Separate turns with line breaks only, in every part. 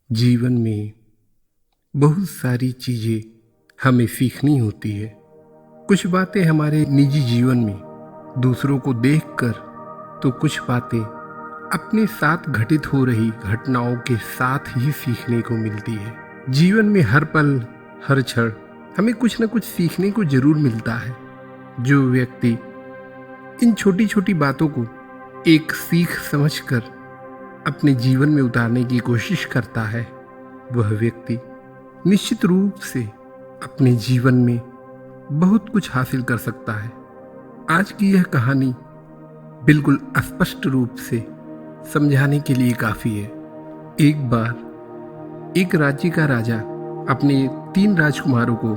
जीवन में बहुत सारी चीज़ें हमें सीखनी होती है। कुछ बातें हमारे निजी जीवन में दूसरों को देखकर, तो कुछ बातें अपने साथ घटित हो रही घटनाओं के साथ ही सीखने को मिलती है। जीवन में हर पल, हर क्षण हमें कुछ न कुछ सीखने को जरूर मिलता है। जो व्यक्ति इन छोटी छोटी बातों को एक सीख समझकर अपने जीवन में उतारने की कोशिश करता है, वह व्यक्ति निश्चित रूप से अपने जीवन में बहुत कुछ हासिल कर सकता है। आज की यह कहानी बिल्कुल स्पष्ट रूप से समझाने के लिए काफ़ी है। एक बार एक राज्य का राजा अपने 3 राजकुमारों को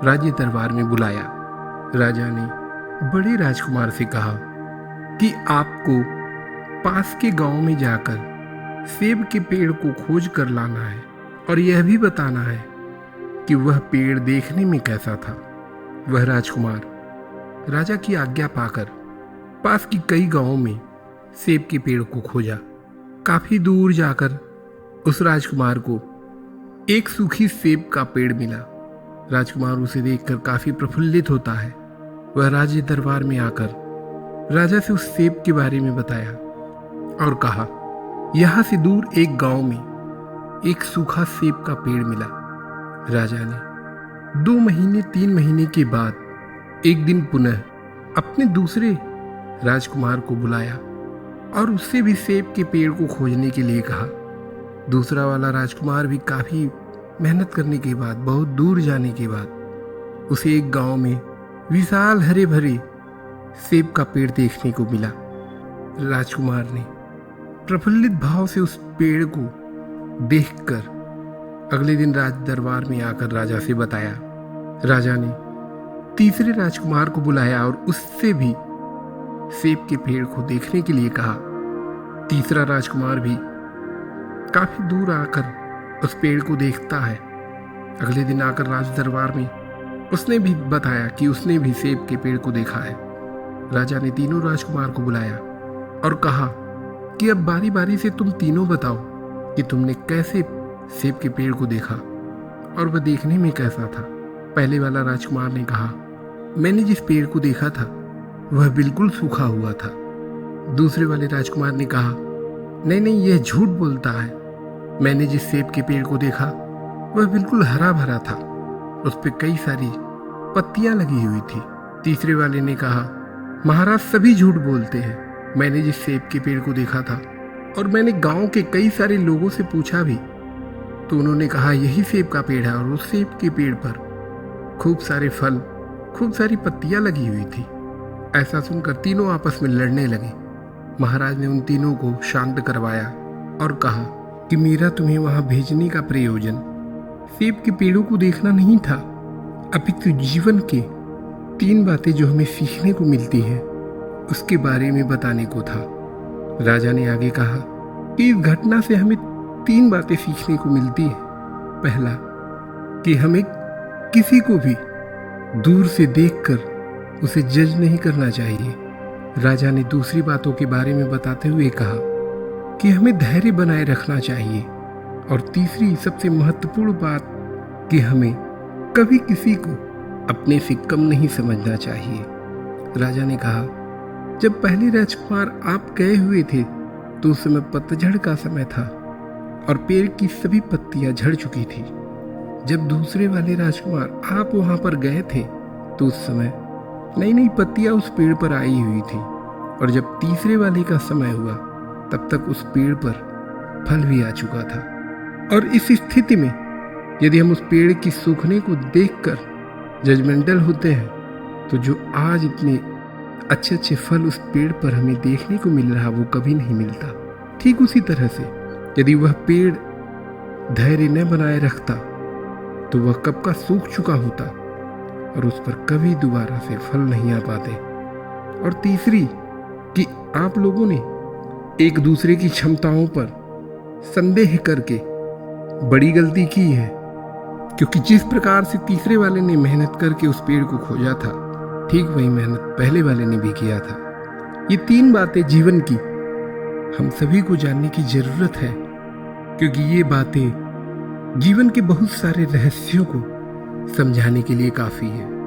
राज्य दरबार में बुलाया। राजा ने बड़े राजकुमार से कहा कि आपको पास के गांव में जाकर सेब के पेड़ को खोज कर लाना है और यह भी बताना है कि वह पेड़ देखने में कैसा था। वह राजकुमार राजा की आज्ञा पाकर पास की कई गांवों में सेब के पेड़ को खोजा। काफी दूर जाकर उस राजकुमार को एक सूखी सेब का पेड़ मिला। राजकुमार उसे देखकर काफी प्रफुल्लित होता है। वह राज्य दरबार में आकर राजा से उस सेब के बारे में बताया और कहा, यहाँ से दूर एक गांव में एक सूखा सेब का पेड़ मिला। राजा ने 2 महीने 3 महीने के बाद एक दिन पुनः अपने दूसरे राजकुमार को बुलाया और उससे भी सेब के पेड़ को खोजने के लिए कहा। दूसरा वाला राजकुमार भी काफी मेहनत करने के बाद, बहुत दूर जाने के बाद उसे एक गांव में विशाल हरे भरे सेब का पेड़ देखने को मिला। राजकुमार ने प्रफुल्लित भाव से उस पेड़ को देखकर अगले दिन राज दरबार में आकर राजा से बताया। राजा ने तीसरे राजकुमार को बुलाया और उससे भी सेब के पेड़ को देखने के लिए कहा। तीसरा राजकुमार भी काफी दूर आकर उस पेड़ को देखता है। अगले दिन आकर राज दरबार में उसने भी बताया कि उसने भी सेब के पेड़ को देखा है। राजा ने तीनों राजकुमार को बुलाया और कहा कि अब बारी बारी से तुम तीनों बताओ कि तुमने कैसे सेब के पेड़ को देखा और वह देखने में कैसा था। पहले वाला राजकुमार ने कहा, मैंने जिस पेड़ को देखा था वह बिल्कुल सूखा हुआ था। दूसरे वाले राजकुमार ने कहा, नहीं नहीं, यह झूठ बोलता है। मैंने जिस सेब के पेड़ को देखा वह बिल्कुल हरा भरा था, उस पर कई सारी पत्तियां लगी हुई थी। तीसरे वाले ने कहा, महाराज सभी झूठ बोलते हैं। मैंने जिस सेब के पेड़ को देखा था और मैंने गांव के कई सारे लोगों से पूछा भी, तो उन्होंने कहा यही सेब का पेड़ है और उस सेब के पेड़ पर खूब सारे फल, खूब सारी पत्तियां लगी हुई थी। ऐसा सुनकर तीनों आपस में लड़ने लगे। महाराज ने उन तीनों को शांत करवाया और कहा कि मेरा तुम्हें वहां भेजने का प्रयोजन सेब के पेड़ों को देखना नहीं था, अपितु जीवन के 3 बातें जो हमें सीखने को मिलती है उसके बारे में बताने को था। राजा ने आगे कहा कि इस घटना से हमें 3 बातें सीखने को मिलती है। पहला, कि हमें किसी को भी दूर से देखकर उसे जज नहीं करना चाहिए। राजा ने दूसरी बातों के बारे में बताते हुए कहा कि हमें धैर्य बनाए रखना चाहिए। और तीसरी सबसे महत्वपूर्ण बात कि हमें कभी किसी को अपने से कम नहीं समझना चाहिए। राजा ने कहा, जब पहले राजकुमार आप गए हुए थे तो उस समय पतझड़ का समय था और पेड़ की सभी पत्तियां झड़ चुकी थी। जब दूसरे वाले राजकुमार आप वहां पर गए थे तो उस समय नई नई पत्तियां उस पेड़ पर आई हुई थी और जब तीसरे वाले का समय हुआ तब तक उस पेड़ पर फल भी आ चुका था। और इस स्थिति में यदि हम उस पेड़ की सूखने को देखकर जजमेंटल होते हैं तो जो आज इतने अच्छे अच्छे फल उस पेड़ पर हमें देखने को मिल रहा वो कभी नहीं मिलता। ठीक उसी तरह से यदि वह पेड़ धैर्य न बनाए रखता तो वह कब का सूख चुका होता और उस पर कभी दोबारा से फल नहीं आ पाते। और तीसरी, कि आप लोगों ने एक दूसरे की क्षमताओं पर संदेह करके बड़ी गलती की है, क्योंकि जिस प्रकार से तीसरे वाले ने मेहनत करके उस पेड़ को खोजा था, ठीक वही मेहनत पहले वाले ने भी किया था। ये 3 बातें जीवन की हम सभी को जानने की जरूरत है क्योंकि ये बातें जीवन के बहुत सारे रहस्यों को समझाने के लिए काफी है।